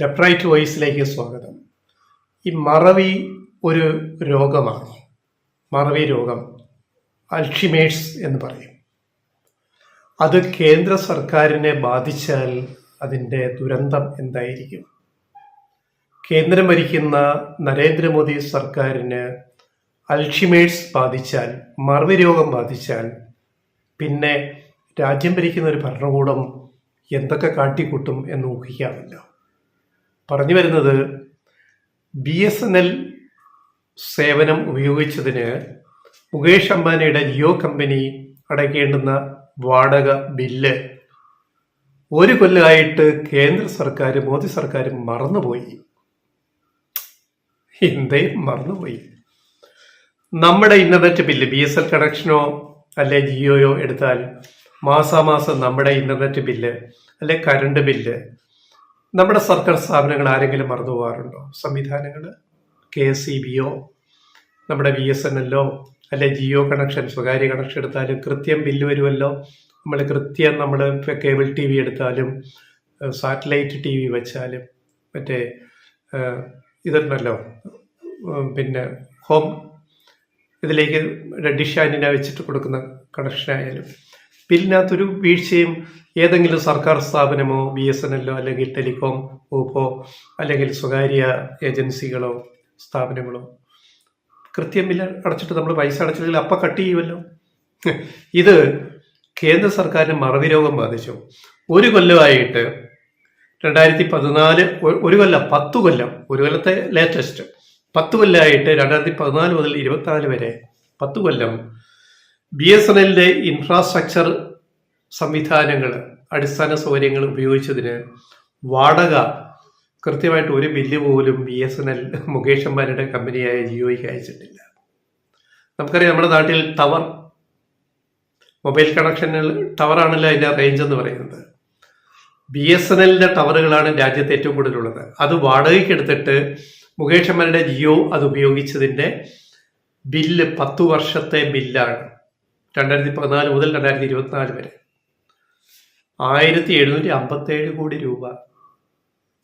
Left right വോയിസിലേക്ക് സ്വാഗതം. ഈ മറവി ഒരു രോഗമാണ്. മറവി രോഗം അൽഷിമേഴ്സ് എന്ന് പറയും. അത് കേന്ദ്ര സർക്കാരിനെ ബാധിച്ചാൽ അതിൻ്റെ ദുരന്തം എന്തായിരിക്കും? കേന്ദ്രം ഭരിക്കുന്ന നരേന്ദ്രമോദി സർക്കാരിന് അൽഷിമേഴ്സ് ബാധിച്ചാൽ, മറവി രോഗം ബാധിച്ചാൽ, പിന്നെ രാജ്യം ഭരിക്കുന്ന ഒരു ഭരണകൂടം എന്തൊക്കെ കാട്ടിക്കൂട്ടും എന്ന് ഊഹിക്കാമല്ലോ. പറഞ്ഞു വരുന്നത്, BSNL സേവനം ഉപയോഗിച്ചതിന് മുകേഷ് അംബാനിയുടെ ജിയോ കമ്പനി അടയ്ക്കേണ്ടുന്ന വാടക ബില്ല് ഒരു കൊല്ലമായിട്ട് കേന്ദ്ര സർക്കാർ, മോദി സർക്കാർ മറന്നുപോയി. എന്തേ മറന്നുപോയി? നമ്മുടെ ഇന്റർനെറ്റ് ബില്ല്, BSNL കണക്ഷനോ അല്ലെ ജിയോയോ എടുത്താൽ മാസാമാസം നമ്മുടെ ഇന്റർനെറ്റ് ബില്ല് അല്ലെ കറണ്ട് ബില്ല് നമ്മുടെ സർക്കാർ സ്ഥാപനങ്ങൾ ആരെങ്കിലും മറന്നു പോകാറുണ്ടോ? സംവിധാനങ്ങൾ, KSEBയോ നമ്മുടെ BSNLോ അല്ലെ ജിയോ കണക്ഷൻ, സ്വകാര്യ കണക്ഷൻ എടുത്താലും കൃത്യം ബില്ല് വരുമല്ലോ. നമ്മൾ കേബിൾ TV എടുത്താലും സാറ്റലൈറ്റ് TV വെച്ചാലും മറ്റേ ഇതുണ്ടല്ലോ, പിന്നെ ഹോം ഇതിലേക്ക് ഡിഷ് ആൻറ്റിന വെച്ചിട്ട് കൊടുക്കുന്ന കണക്ഷനായാലും ബില്ലിനകത്തൊരു വീഴ്ചയും ഏതെങ്കിലും സർക്കാർ സ്ഥാപനമോ BSNLോ അല്ലെങ്കിൽ ടെലികോം ഓപ്പോ അല്ലെങ്കിൽ സ്വകാര്യ ഏജൻസികളോ സ്ഥാപനങ്ങളോ കൃത്യം ബില്ല് അടച്ചിട്ട് നമ്മൾ പൈസ അടച്ചില്ലെങ്കിൽ അപ്പം കട്ട് ചെയ്യുമല്ലോ. ഇത് കേന്ദ്ര സർക്കാരിന് മറവി രോഗം ബാധിച്ചു. ഒരു കൊല്ലമായിട്ട് 2014, ഒരു കൊല്ലം 10 കൊല്ലം, ഒരു കൊല്ലത്തെ ലേറ്റസ്റ്റ് 10 കൊല്ലമായിട്ട് 2014 മുതൽ 24 വരെ 10 കൊല്ലം BSNLന്റെ ഇൻഫ്രാസ്ട്രക്ചർ സംവിധാനങ്ങൾ, അടിസ്ഥാന സൗകര്യങ്ങൾ ഉപയോഗിച്ചതിന് വാടക കൃത്യമായിട്ട് ഒരു ബില്ല് പോലും BSNL മുകേഷ് അംബാനിയുടെ കമ്പനിയായ ജിയോയ്ക്ക് അയച്ചിട്ടില്ല. നമുക്കറിയാം, നമ്മുടെ നാട്ടിൽ ടവർ, മൊബൈൽ കണക്ഷനുകൾ ടവറാണല്ലോ അതിൻ്റെ റേഞ്ച് എന്ന് പറയുന്നത്. BSNLന്റെ ടവറുകളാണ് രാജ്യത്ത് ഏറ്റവും കൂടുതലുള്ളത്. അത് വാടകയ്ക്ക് എടുത്തിട്ട് മുകേഷ് അംബാനിയുടെ ജിയോ അത് ഉപയോഗിച്ചതിൻ്റെ ബില്ല് 10 വർഷത്തെ ബില്ലാണ്. 2014 മുതൽ 2024 വരെ 1757 കോടി രൂപ.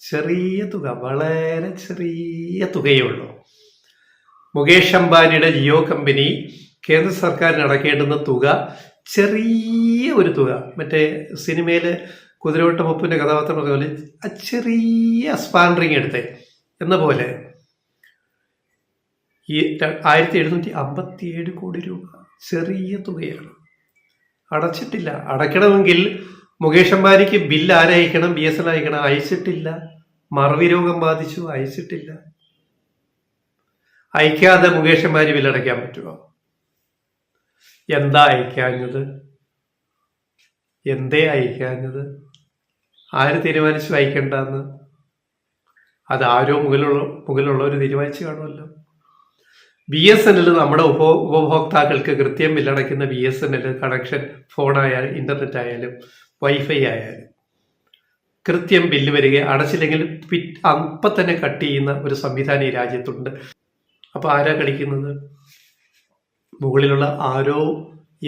ചെറിയ തുക, വളരെ ചെറിയ തുകയേ ഉള്ളൂ. മുകേഷ് അംബാനിയുടെ ജിയോ കമ്പനി കേന്ദ്ര സർക്കാരിന് അടയ്ക്കേണ്ടുന്ന തുക ചെറിയ ഒരു തുക. മറ്റേ സിനിമയിലെ കുതിരവട്ട മുപ്പിൻ്റെ കഥാപാത്രം പറഞ്ഞ പോലെ ആ ചെറിയ സ്പാൻറിങ് എടുത്തേ എന്ന പോലെ ഈ 1757 കോടി രൂപ ചെറിയ തുകയാണ്. അടച്ചിട്ടില്ല. അടയ്ക്കണമെങ്കിൽ മുകേഷ് അംബാനിക്ക് ബില്ല് ആരയക്കണം? BSNL അയക്കണം. അയച്ചിട്ടില്ല. മറവി രോഗം ബാധിച്ചു, അയച്ചിട്ടില്ല. അയക്കാതെ മുകേഷ് അംബാനി ബില്ലടയ്ക്കാൻ പറ്റുമോ? എന്താ അയക്കാഞ്ഞത്? എന്തേ അയക്കാഞ്ഞത്? ആര് തീരുമാനിച്ചു അയക്കണ്ടെന്ന്? അത് ആരോ മുകളിലുള്ളവർ തീരുമാനിച്ചു കാണുമല്ലോ. BSNL നമ്മുടെ ഉപഭോക്താക്കൾക്ക് കൃത്യം ബില്ലടയ്ക്കുന്ന BSNL കണക്ഷൻ, ഫോണായാലും ഇന്റർനെറ്റ് ആയാലും വൈഫൈ ആയാലും കൃത്യം ബില്ല് വരിക, അടച്ചില്ലെങ്കിൽ അപ്പം തന്നെ കട്ട് ചെയ്യുന്ന ഒരു സംവിധാനം ഈ രാജ്യത്തുണ്ട്. അപ്പോൾ ആരാ കളിക്കുന്നത്? മുകളിലുള്ള ആരോ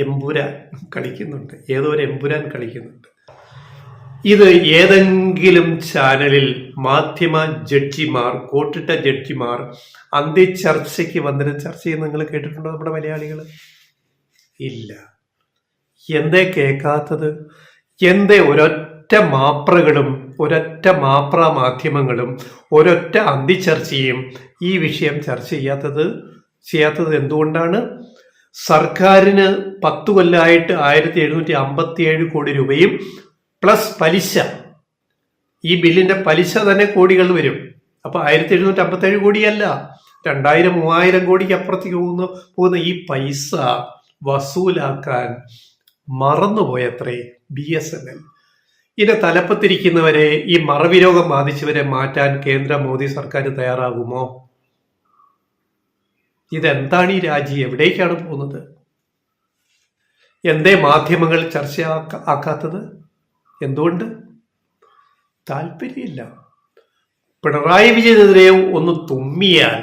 എമ്പുരാൻ കളിക്കുന്നുണ്ട്. ഏതോ ഒരു എമ്പുരാൻ കളിക്കുന്നുണ്ട്. ഇത് ഏതെങ്കിലും ചാനലിൽ മാധ്യമ ജഡ്ജിമാർ, കോട്ടിട്ട ജഡ്ജിമാർ അന്ത്യചർച്ചയ്ക്ക് വന്നിട്ട് ചർച്ച ചെയ്യുന്ന നിങ്ങൾ കേട്ടിട്ടുണ്ടോ? നമ്മുടെ മലയാളികൾ ഇല്ല. എന്തേ കേൾക്കാത്തത്? എന്തേ ഒരൊറ്റ മാപ്രകളും ഒരൊറ്റ മാപ്ര മാധ്യമങ്ങളും ഒരൊറ്റ അന്തിച്ചർച്ചയും ഈ വിഷയം ചർച്ച ചെയ്യാത്തത് എന്തുകൊണ്ടാണ്? സർക്കാരിന് 10 കൊല്ലമായിട്ട് 1757 കോടി രൂപയും പ്ലസ് പലിശ, ഈ ബില്ലിന്റെ പലിശ തന്നെ കോടികൾ വരും. അപ്പൊ 1757 കോടിയല്ല, 2000-3000 കോടിക്ക് അപ്പുറത്തേക്ക് പോകുന്ന ഈ പൈസ വസൂലാക്കാൻ മറന്നുപോയത്രേ BSNL. ഇതിന്റെ തലപ്പത്തിരിക്കുന്നവരെ, ഈ മറവി രോഗം ബാധിച്ചവരെ മാറ്റാൻ കേന്ദ്ര മോദി സർക്കാർ തയ്യാറാകുമോ? ഇതെന്താണ് ഈ രാജ്യം? എവിടേക്കാണ് പോകുന്നത്? എന്തേ മാധ്യമങ്ങൾ ചർച്ചയാക്കാത്തത്? എന്തുകൊണ്ട്? താല്പര്യമില്ല. പിണറായി വിജയനെതിരെ ഒന്ന് തുമ്മിയാൽ,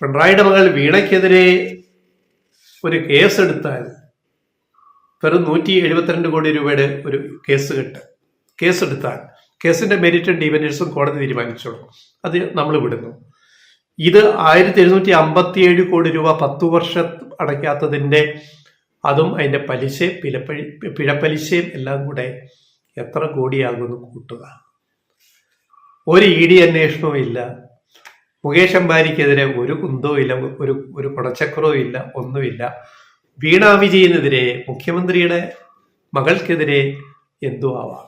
പിണറായിയുടെ മകൾ വീണയ്ക്കെതിരെ ഒരു കേസെടുത്താൽ വെറും 172 കോടി രൂപയുടെ ഒരു കേസെടുത്താൽ കേസിന്റെ മെരിറ്റും ഡിമെരിറ്റ്സും കോടതി തീരുമാനിച്ചോളൂ, അത് നമ്മൾ വിടുന്നു. ഇത് 1757 കോടി രൂപ 10 വർഷം അടയ്ക്കാത്തതിന്റെ അതും അതിന്റെ പലിശ പിഴപ്പലിശയും എല്ലാം കൂടെ എത്ര കോടിയാകുമെന്ന് കൂട്ടുക. ഒരു ED അന്വേഷണവും ഇല്ല, മുകേഷ് അംബാനിക്കെതിരെ ഒരു കുന്തവും ഇല്ല, ഒരു കുടച്ചക്രവും ഇല്ല, ഒന്നുമില്ല. വീണ വിജയനെതിരെ, മുഖ്യമന്ത്രിയുടെ മകൾക്കെതിരെ എന്തു ആവാം.